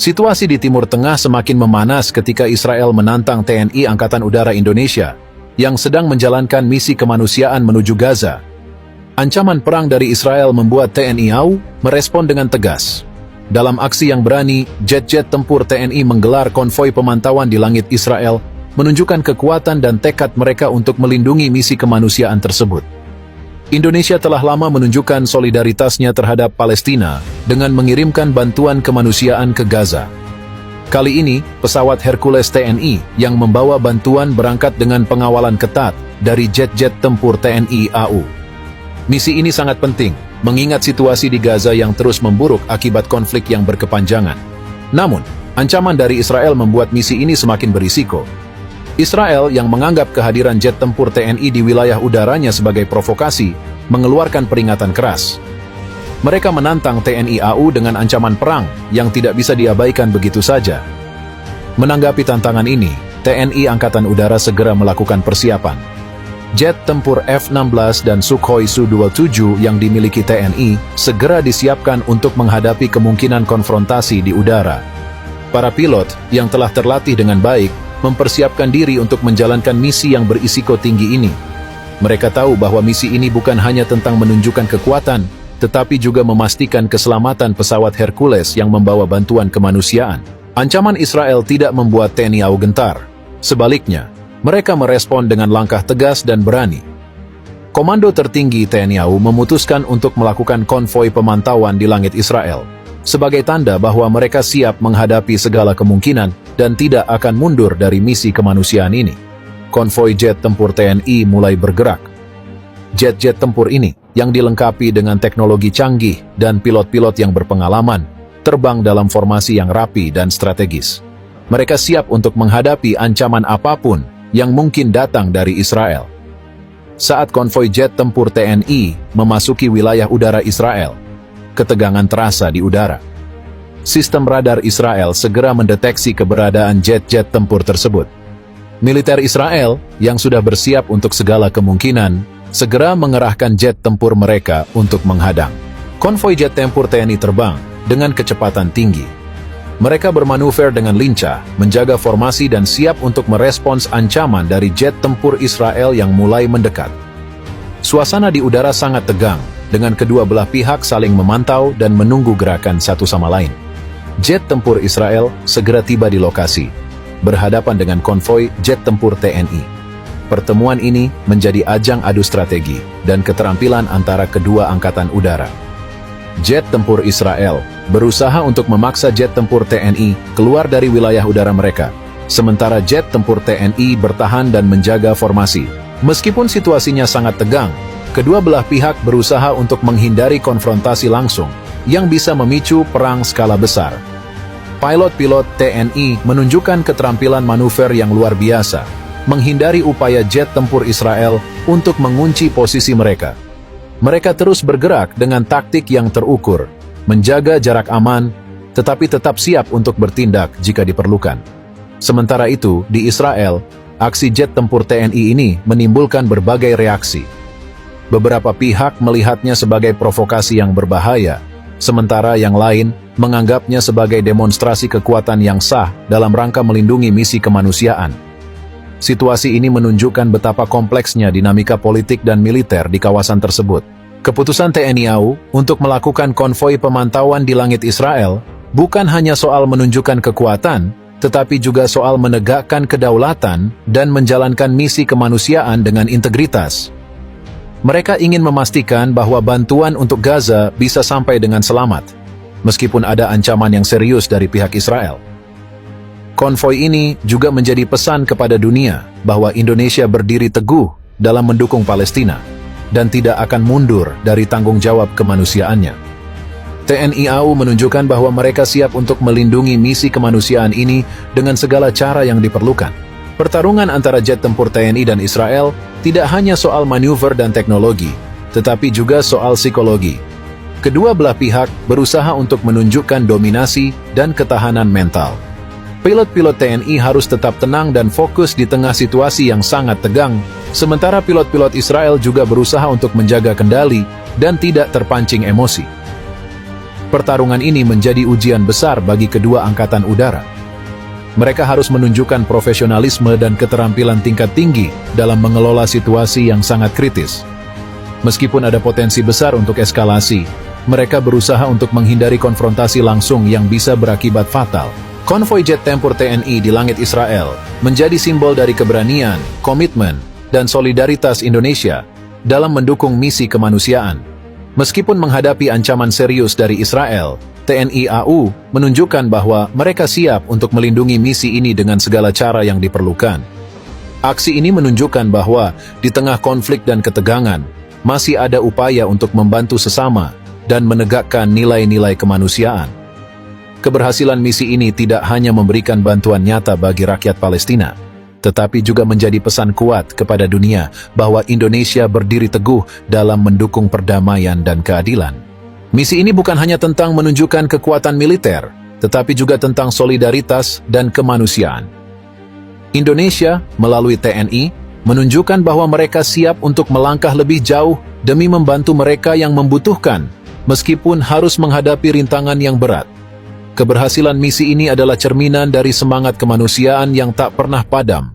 Situasi di Timur Tengah semakin memanas ketika Israel menantang TNI Angkatan Udara Indonesia yang sedang menjalankan misi kemanusiaan menuju Gaza. Ancaman perang dari Israel membuat TNI AU merespon dengan tegas. Dalam aksi yang berani, jet-jet tempur TNI menggelar konvoi pemantauan di langit Israel, menunjukkan kekuatan dan tekad mereka untuk melindungi misi kemanusiaan tersebut. Indonesia telah lama menunjukkan solidaritasnya terhadap Palestina dengan mengirimkan bantuan kemanusiaan ke Gaza. Kali ini, pesawat Hercules TNI yang membawa bantuan berangkat dengan pengawalan ketat dari jet-jet tempur TNI AU. Misi ini sangat penting, mengingat situasi di Gaza yang terus memburuk akibat konflik yang berkepanjangan. Namun, ancaman dari Israel membuat misi ini semakin berisiko. Israel yang menganggap kehadiran jet tempur TNI di wilayah udaranya sebagai provokasi, mengeluarkan peringatan keras. Mereka menantang TNI AU dengan ancaman perang yang tidak bisa diabaikan begitu saja. Menanggapi tantangan ini, TNI Angkatan Udara segera melakukan persiapan. Jet tempur F-16 dan Sukhoi Su-27 yang dimiliki TNI segera disiapkan untuk menghadapi kemungkinan konfrontasi di udara. Para pilot yang telah terlatih dengan baik mempersiapkan diri untuk menjalankan misi yang berisiko tinggi ini. Mereka tahu bahwa misi ini bukan hanya tentang menunjukkan kekuatan, tetapi juga memastikan keselamatan pesawat Hercules yang membawa bantuan kemanusiaan. Ancaman Israel tidak membuat TNI AU gentar. Sebaliknya, mereka merespon dengan langkah tegas dan berani. Komando tertinggi TNI AU memutuskan untuk melakukan konvoi pemantauan di langit Israel, sebagai tanda bahwa mereka siap menghadapi segala kemungkinan dan tidak akan mundur dari misi kemanusiaan ini. Konvoi jet tempur TNI mulai bergerak. Jet-jet tempur ini, yang dilengkapi dengan teknologi canggih dan pilot-pilot yang berpengalaman, terbang dalam formasi yang rapi dan strategis. Mereka siap untuk menghadapi ancaman apapun yang mungkin datang dari Israel. Saat konvoi jet tempur TNI memasuki wilayah udara Israel, ketegangan terasa di udara. Sistem radar Israel segera mendeteksi keberadaan jet-jet tempur tersebut. Militer Israel, yang sudah bersiap untuk segala kemungkinan, segera mengerahkan jet tempur mereka untuk menghadang. Konvoi jet tempur TNI terbang dengan kecepatan tinggi. Mereka bermanuver dengan lincah, menjaga formasi dan siap untuk merespons ancaman dari jet tempur Israel yang mulai mendekat. Suasana di udara sangat tegang, dengan kedua belah pihak saling memantau dan menunggu gerakan satu sama lain. Jet tempur Israel segera tiba di lokasi, berhadapan dengan konvoi jet tempur TNI. Pertemuan ini menjadi ajang adu strategi dan keterampilan antara kedua angkatan udara. Jet tempur Israel berusaha untuk memaksa jet tempur TNI keluar dari wilayah udara mereka, sementara jet tempur TNI bertahan dan menjaga formasi. Meskipun situasinya sangat tegang, kedua belah pihak berusaha untuk menghindari konfrontasi langsung yang bisa memicu perang skala besar. Pilot-pilot TNI menunjukkan keterampilan manuver yang luar biasa, menghindari upaya jet tempur Israel untuk mengunci posisi mereka. Mereka terus bergerak dengan taktik yang terukur, menjaga jarak aman, tetapi tetap siap untuk bertindak jika diperlukan. Sementara itu, di Israel, aksi jet tempur TNI ini menimbulkan berbagai reaksi. Beberapa pihak melihatnya sebagai provokasi yang berbahaya, sementara yang lain menganggapnya sebagai demonstrasi kekuatan yang sah dalam rangka melindungi misi kemanusiaan. Situasi ini menunjukkan betapa kompleksnya dinamika politik dan militer di kawasan tersebut. Keputusan TNI AU untuk melakukan konvoi pemantauan di langit Israel bukan hanya soal menunjukkan kekuatan, tetapi juga soal menegakkan kedaulatan dan menjalankan misi kemanusiaan dengan integritas. Mereka ingin memastikan bahwa bantuan untuk Gaza bisa sampai dengan selamat, meskipun ada ancaman yang serius dari pihak Israel. Konvoi ini juga menjadi pesan kepada dunia bahwa Indonesia berdiri teguh dalam mendukung Palestina dan tidak akan mundur dari tanggung jawab kemanusiaannya. TNI AU menunjukkan bahwa mereka siap untuk melindungi misi kemanusiaan ini dengan segala cara yang diperlukan. Pertarungan antara jet tempur TNI dan Israel tidak hanya soal manuver dan teknologi, tetapi juga soal psikologi. Kedua belah pihak berusaha untuk menunjukkan dominasi dan ketahanan mental. Pilot-pilot TNI harus tetap tenang dan fokus di tengah situasi yang sangat tegang, sementara pilot-pilot Israel juga berusaha untuk menjaga kendali dan tidak terpancing emosi. Pertarungan ini menjadi ujian besar bagi kedua angkatan udara. Mereka harus menunjukkan profesionalisme dan keterampilan tingkat tinggi dalam mengelola situasi yang sangat kritis. Meskipun ada potensi besar untuk eskalasi, mereka berusaha untuk menghindari konfrontasi langsung yang bisa berakibat fatal. Konvoi jet tempur TNI di langit Israel menjadi simbol dari keberanian, komitmen, dan solidaritas Indonesia dalam mendukung misi kemanusiaan. Meskipun menghadapi ancaman serius dari Israel, TNI AU menunjukkan bahwa mereka siap untuk melindungi misi ini dengan segala cara yang diperlukan. Aksi ini menunjukkan bahwa di tengah konflik dan ketegangan, masih ada upaya untuk membantu sesama dan menegakkan nilai-nilai kemanusiaan. Keberhasilan misi ini tidak hanya memberikan bantuan nyata bagi rakyat Palestina, tetapi juga menjadi pesan kuat kepada dunia bahwa Indonesia berdiri teguh dalam mendukung perdamaian dan keadilan. Misi ini bukan hanya tentang menunjukkan kekuatan militer, tetapi juga tentang solidaritas dan kemanusiaan. Indonesia, melalui TNI, menunjukkan bahwa mereka siap untuk melangkah lebih jauh demi membantu mereka yang membutuhkan, meskipun harus menghadapi rintangan yang berat. Keberhasilan misi ini adalah cerminan dari semangat kemanusiaan yang tak pernah padam.